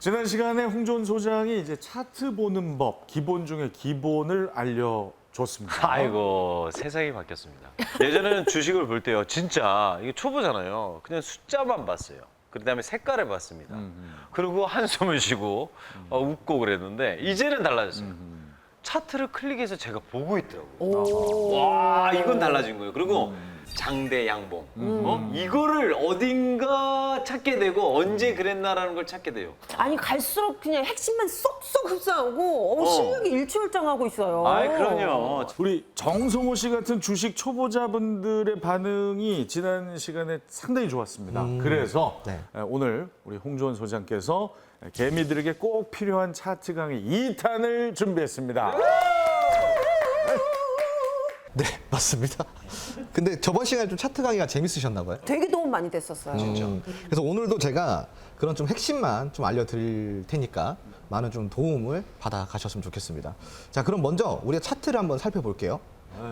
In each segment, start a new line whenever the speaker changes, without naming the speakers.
지난 시간에 홍준 소장이 이제 차트 보는 법, 기본 중에 기본을 알려줬습니다.
아이고, 세상이 바뀌었습니다. 예전에는 주식을 볼 때요, 진짜 이게 초보잖아요. 그냥 숫자만 봤어요. 그다음에 색깔을 봤습니다. 그리고 한숨을 쉬고 웃고 그랬는데 이제는 달라졌어요. 차트를 클릭해서 제가 보고 있더라고요. 와, 이건 달라진 거예요. 그리고 장대 양봉, 이거를 어딘가 찾게 되고 언제 그랬나라는 걸 찾게 돼요.
아니 갈수록 그냥 핵심만 쏙쏙 흡수하고 실력이 일취월장하고 있어요.
아, 그럼요.
우리 정성호 씨 같은 주식 초보자분들의 반응이 지난 시간에 상당히 좋았습니다. 그래서
네.
오늘 우리 홍주원 소장께서 개미들에게 꼭 필요한 차트 강의 2탄을 준비했습니다.
네, 맞습니다. 근데 저번 시간에 좀 차트 강의가 재밌으셨나 봐요.
되게 도움 많이 됐었어요.
그래서 오늘도 제가 그런 좀 핵심만 좀 알려드릴 테니까 많은 좀 도움을 받아 가셨으면 좋겠습니다. 자, 그럼 먼저 우리가 차트를 한번 살펴볼게요.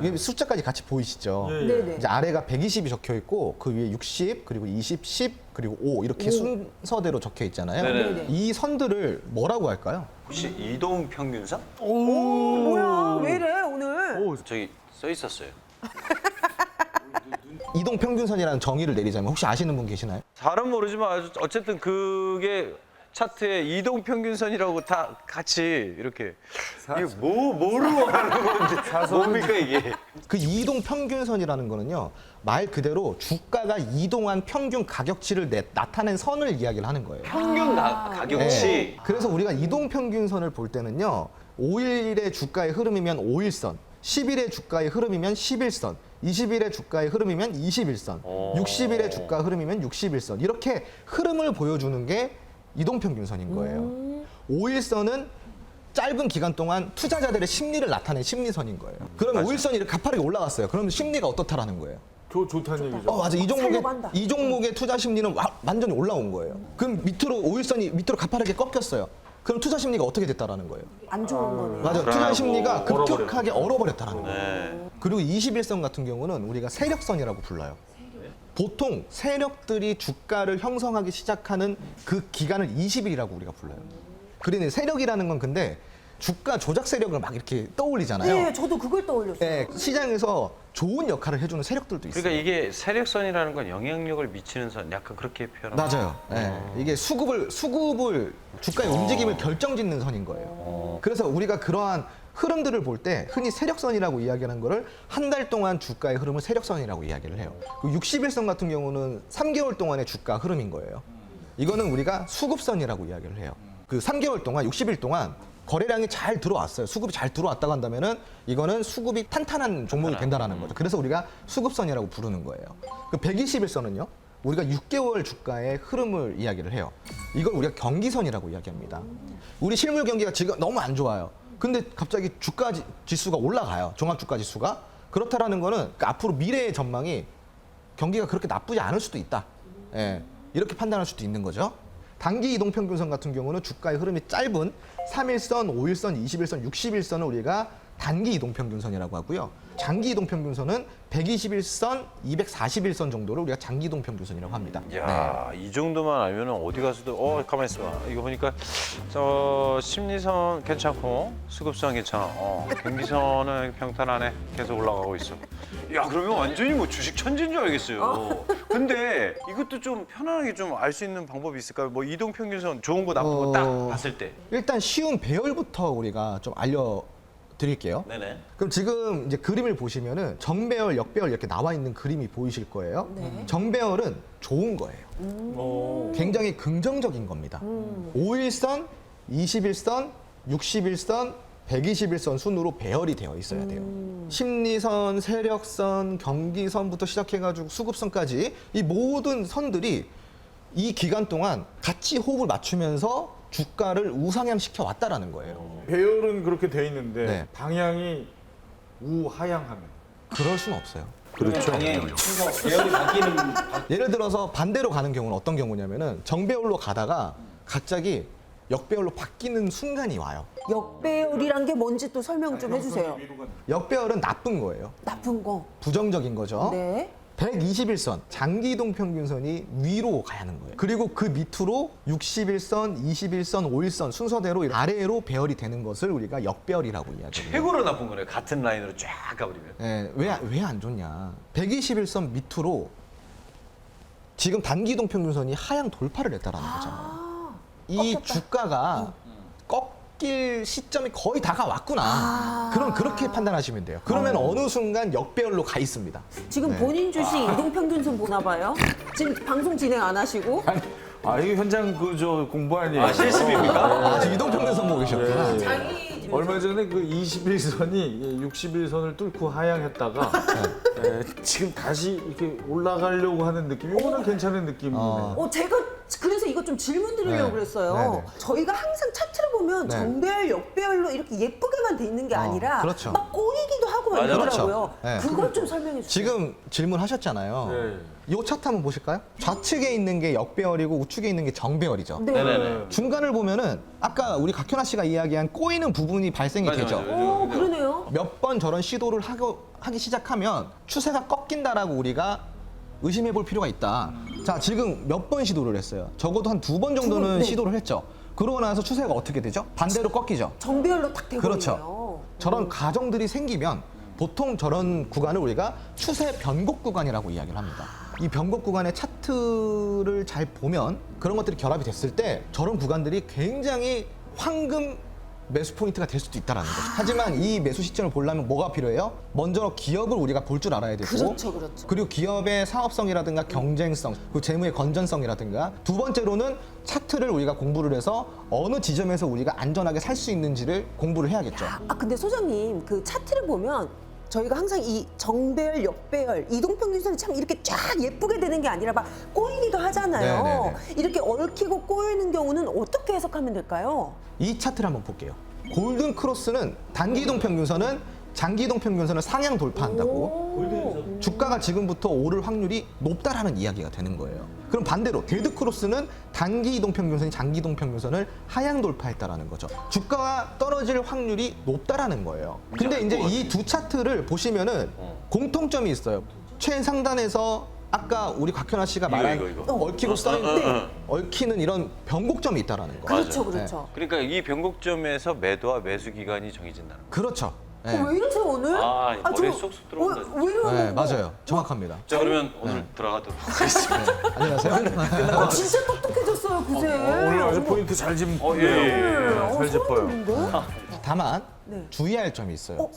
이게 숫자까지 같이 보이시죠?
네네.
이제 아래가 120이 적혀 있고 그 위에 60, 그리고 20, 10, 그리고 5 이렇게 순서대로 적혀 있잖아요.
네네.
이 선들을 뭐라고 할까요?
혹시 이동 평균선?
뭐야 왜 이래 오늘?
저기 써 있었어요.
이동 평균선이라는 정의를 내리자면 혹시 아시는 분 계시나요?
잘은 모르지만 어쨌든 그게 차트에 이동 평균선이라고 다 같이 이렇게 이게 뭐로 하는 건지 뭡니까 이게?
그 이동 평균선이라는 거는요, 말 그대로 주가가 이동한 평균 가격치를 나타낸 선을 이야기를 하는 거예요.
평균 가격치.
네. 그래서 우리가 이동 평균선을 볼 때는요, 5일의 주가의 흐름이면 5일선, 10일의 주가의 흐름이면 10일선, 20일의 주가의 흐름이면 21선, 60일의 주가 흐름이면 61선 이렇게 흐름을 보여주는 게 이동평균선인 거예요. 5일선은 짧은 기간 동안 투자자들의 심리를 나타낸 심리선인 거예요. 그러면 5일선이 이렇게 가파르게 올라갔어요. 그러면 심리가 어떻다라는 거예요?
좋다는 얘기죠.
맞아.
살려고 한다.
이 종목의 투자 심리는 완전히 올라온 거예요. 그럼 밑으로 5일선이 밑으로 가파르게 꺾였어요. 그럼 투자 심리가 어떻게 됐다라는 거예요?
안 좋은 거네.
맞아. 투자 심리가
얼어버려.
급격하게 얼어버렸다는 거예요.
네.
그리고 21선 같은 경우는 우리가 세력선이라고 불러요. 보통 세력들이 주가를 형성하기 시작하는 그 기간을 20일이라고 우리가 불러요. 그러니 세력이라는 건 근데 주가 조작 세력을 막 이렇게 떠올리잖아요.
네, 저도 그걸 떠올렸어요.
네, 시장에서 좋은 역할을 해주는 세력들도 있어요.
그러니까 이게 세력선이라는 건 영향력을 미치는 선, 약간 그렇게 표현하는.
맞아요. 네. 이게 수급을 주가의 움직임을 결정짓는 선인 거예요. 그래서 우리가 그러한 흐름들을 볼 때 흔히 세력선이라고 이야기하는 거를 한 달 동안 주가의 흐름을 세력선이라고 이야기를 해요. 60일선 같은 경우는 3개월 동안의 주가 흐름인 거예요. 이거는 우리가 수급선이라고 이야기를 해요. 그 3개월 동안, 60일 동안 거래량이 잘 들어왔어요. 수급이 잘 들어왔다고 한다면은 이거는 수급이 탄탄한 종목이 된다는 거죠. 그래서 우리가 수급선이라고 부르는 거예요. 그 120일선은요. 우리가 6개월 주가의 흐름을 이야기를 해요. 이걸 우리가 경기선이라고 이야기합니다. 우리 실물 경기가 지금 너무 안 좋아요. 근데 갑자기 주가 지수가 올라가요. 종합주가 지수가. 그렇다라는 거는 그 앞으로 미래의 전망이 경기가 그렇게 나쁘지 않을 수도 있다. 예, 이렇게 판단할 수도 있는 거죠. 단기 이동평균선 같은 경우는 주가의 흐름이 짧은 3일선, 5일선, 20일선, 60일선을 우리가 단기 이동평균선이라고 하고요. 장기 이동평균선은 121선, 241선 정도를 우리가 장기 이동평균선이라고 합니다.
야, 이 정도만 알면 어디 가서도 가만 있어. 이거 보니까 저 심리선 괜찮고 수급선 괜찮아. 경기선은 평탄하네. 계속 올라가고 있어. 야, 그러면 완전히 뭐 주식 천재인 줄 알겠어요. 근데 이것도 좀 편안하게 좀 알 수 있는 방법이 있을까요? 뭐 이동 평균선 좋은 거 나쁜 거 딱 봤을 때.
일단 쉬운 배열부터 우리가 좀 알려드릴게요.
네네.
그럼 지금 이제 그림을 보시면은 정배열, 역배열 이렇게 나와 있는 그림이 보이실 거예요.
네.
정배열은 좋은 거예요. 굉장히 긍정적인 겁니다. 5일선, 21선, 61선, 121선 순으로 배열이 되어 있어야 돼요. 심리선, 세력선, 경기선부터 시작해가지고 수급선까지 이 모든 선들이 이 기간 동안 같이 호흡을 맞추면서 주가를 우상향시켜 왔다라는 거예요.
배열은 그렇게 돼 있는데
네.
방향이 우하향하면
그럴 수는 없어요.
그렇죠.
예를 들어서 반대로 가는 경우는 어떤 경우냐면은 정배열로 가다가 갑자기 역배열로 바뀌는 순간이 와요.
역배열이란 게 뭔지 또 설명 좀 해주세요.
역배열은 나쁜 거예요.
나쁜 거.
부정적인 거죠.
네.
121선 장기 이동 평균선이 위로 가야 하는 거예요. 그리고 그 밑으로 61선, 21선, 51선 순서대로 아래로 배열이 되는 것을 우리가 역배열이라고 이야기해요.
최고로 나쁜 거네요. 같은 라인으로 쫙 가버리면.
예, 왜 안 좋냐? 121선 밑으로 지금 단기 이동 평균선이 하향 돌파를 했다라는 거잖아요. 이 주가가 꺾일 시점이 거의 다가왔구나. 그렇게 판단하시면 돼요. 그러면 어느 순간 역배열로 가 있습니다.
지금
네.
본인 주식 이동평균선 보나 봐요. 지금 방송 진행 안 하시고.
이게 현장 공부 아니에요?
실습입니까?
아, 지금 이동 평균선 보고 계셨구나.
얼마 전에 그 21선이 61선을 뚫고 하향했다가 지금 다시 이렇게 올라가려고 하는 느낌. 이거는 괜찮은 느낌이네요.
제가 그래서 이거 좀 질문 드리려고
네.
그랬어요.
네네.
저희가 항상 차트를 보면
네.
정배열, 역배열로 이렇게 예쁘게만 돼 있는 게 아니라
그렇죠.
막 꼬이기도 하고 막
맞아,
이러더라고요.
그렇죠. 네.
그걸 좀 설명해 주세요.
지금 질문하셨잖아요.
네.
이 차트 한번 보실까요? 좌측에 있는 게 역배열이고 우측에 있는 게 정배열이죠.
네.
네네네.
중간을 보면은 아까 우리 각현아 씨가 이야기한 꼬이는 부분이 발생이
맞아,
되죠.
맞아.
오, 그러네요.
몇 번 저런 시도를 하기 시작하면 추세가 꺾인다라고 우리가 의심해 볼 필요가 있다. 자, 지금 몇 번 시도를 했어요. 적어도 한 2번 정도는
번, 네.
시도를 했죠. 그러고 나서 추세가 어떻게 되죠? 반대로 꺾이죠.
정배열로 딱 되거든요.
그렇죠. 저런 가정들이 생기면 보통 저런 구간을 우리가 추세 변곡 구간이라고 이야기를 합니다. 이 변곡 구간의 차트를 잘 보면 그런 것들이 결합이 됐을 때 저런 구간들이 굉장히 황금 매수 포인트가 될 수도 있다는 거죠. 하지만 이 매수 시점을 보려면 뭐가 필요해요? 먼저 기업을 우리가 볼 줄 알아야 되고
그렇죠, 그렇죠.
그리고 기업의 사업성이라든가 경쟁성, 그리고 재무의 건전성이라든가 두 번째로는 차트를 우리가 공부를 해서 어느 지점에서 우리가 안전하게 살 수 있는지를 공부를 해야겠죠.
근데 소장님 그 차트를 보면 저희가 항상 이 정배열, 역배열, 이동평균선이 참 이렇게 쫙 예쁘게 되는 게 아니라 막 꼬이기도 하잖아요.
네네네.
이렇게 얽히고 꼬이는 경우는 어떻게 해석하면 될까요?
이 차트를 한번 볼게요. 골든 크로스는 단기 이동 평균선은 장기 이동 평균선을 상향 돌파한다고 주가가 지금부터 오를 확률이 높다라는 이야기가 되는 거예요. 그럼 반대로 데드 크로스는 단기 이동 평균선이 장기 이동 평균선을 하향 돌파했다라는 거죠. 주가가 떨어질 확률이 높다라는 거예요. 근데 이제 이 두 차트를 보시면은 공통점이 있어요. 최상단에서 아까 우리 곽현아 씨가 말한
이거.
얽히고 쌓이는 얽히는 이런 변곡점이 있다라는 거.
그렇죠,
맞아요.
그렇죠.
그러니까 이 변곡점에서 매도와 매수 기간이 정해진다는 거예요.
그렇죠. 네.
왜 이러세요 오늘?
머리에 쏙쏙 들어온다.
왜 이러는
네,
거야?
맞아요. 정확합니다.
자, 그러면 오늘 들어가도록 하겠습니다.
안녕하세요.
진짜 똑똑해졌어요 그새.
오늘 아주 포인트 잘 짚,
예.
잘 짚어요.
다만
네.
주의할 점이 있어요.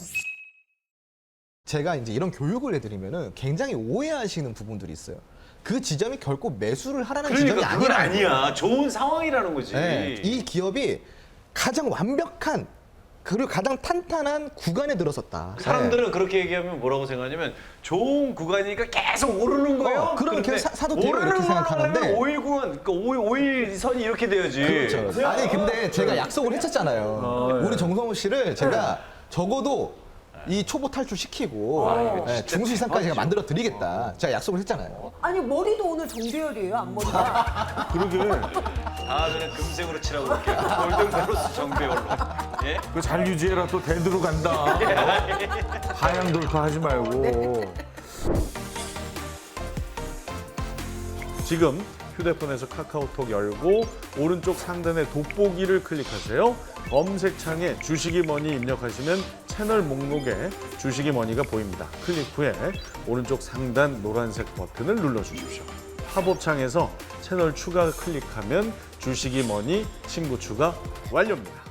제가 이제 이런 교육을 해드리면은 굉장히 오해하시는 부분들이 있어요. 그 지점이 결코 매수를 하라는 지점이
그러니까 그건
아니라는 거예요.
아니야. 좋은 상황이라는 거지.
네, 이 기업이 가장 완벽한 그리고 가장 탄탄한 구간에 들어섰다.
사람들은 그렇게 얘기하면 뭐라고 생각하냐면 좋은 구간이니까 계속 오르는 거예요.
그러면
그런데
계속 사도 돼요,
오르는
이렇게 생각하는데.
5일 구간, 그러니까 5일 선이 이렇게 돼야지.
그렇죠. 아니 근데 제가 약속을 했었잖아요.
예.
우리 정성호 씨를 제가 적어도 이 초보 탈출 시키고
이거
네,
진짜
중수 이상까지 제가
대박이죠.
만들어 드리겠다. 제가 약속을 했잖아요.
아니 머리도 오늘 정배열이에요 앞머리가.
그러게
다음에는 금색으로 칠하고 올게요. 골든 크로스 정배열로. 예?
그 잘 유지해라. 또 대드로 간다. 하향 돌파하지 말고. 지금 휴대폰에서 카카오톡 열고 오른쪽 상단의 돋보기를 클릭하세요. 검색창에 주식이머니 입력하시면 채널 목록에 주식이머니가 보입니다. 클릭 후에 오른쪽 상단 노란색 버튼을 눌러주십시오. 팝업창에서 채널 추가 클릭하면 주식이머니 친구 추가 완료입니다.